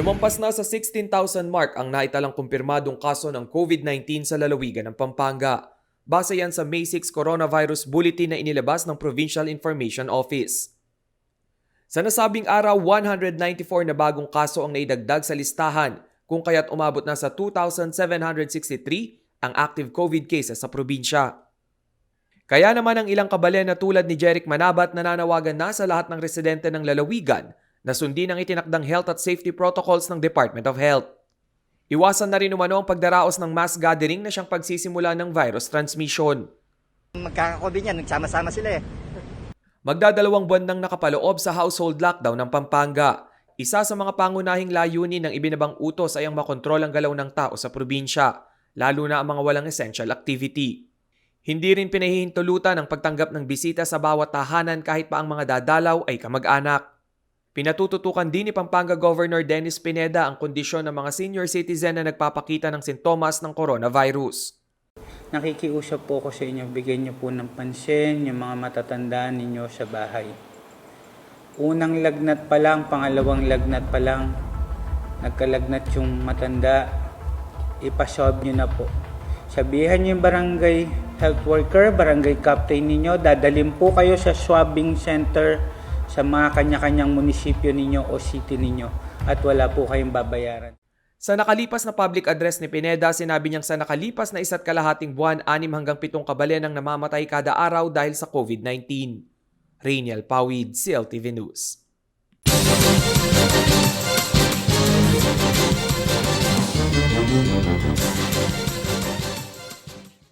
Lumampas na sa 16,000 mark ang naitalang kumpirmadong kaso ng COVID-19 sa lalawigan ng Pampanga. Base yan sa May 6 Coronavirus Bulletin na inilabas ng Provincial Information Office. Sa nasabing araw, 194 na bagong kaso ang naidagdag sa listahan, kung kaya't umabot na sa 2,763 ang active COVID cases sa probinsya. Kaya naman ang ilang kababayan na tulad ni Jeric Manabat nananawagan na sa lahat ng residente ng lalawigan na sundin ang itinakdang health at safety protocols ng Department of Health. Iwasan na rin umano ang pagdaraos ng mass gathering na siyang pagsisimula ng virus transmission. Magkaka-COVID yan, nagsama-sama sila eh. Magdadalawang buwan nang nakapaloob sa household lockdown ng Pampanga. Isa sa mga pangunahing layunin ng ibinabang utos ay ang makontrol ang galaw ng tao sa probinsya, lalo na ang mga walang essential activity. Hindi rin pinahihintulutan ang pagtanggap ng bisita sa bawat tahanan kahit pa ang mga dadalaw ay kamag-anak. Pinatututukan din ni Pampanga Governor Dennis Pineda ang kondisyon ng mga senior citizen na nagpapakita ng sintomas ng coronavirus. Nakikiusap po ako sa inyo, bigyan niyo po ng pansin yung mga matatandaan ninyo sa bahay. Unang lagnat pa lang, pangalawang lagnat pa lang, nagkalagnat yung matanda, ipaswab niyo na po. Sabihan niyo yung barangay health worker, barangay captain ninyo, dadalhin po kayo sa swabbing center sa mga kanya-kanyang munisipyo ninyo o city ninyo at wala po kayong babayaran. Sa nakalipas na public address ni Pineda, sinabi niyang sa nakalipas na 1.5 buwan, 6 hanggang 7 kababayan ang namamatay kada araw dahil sa COVID-19. Rainiel Pawid, CLTV News.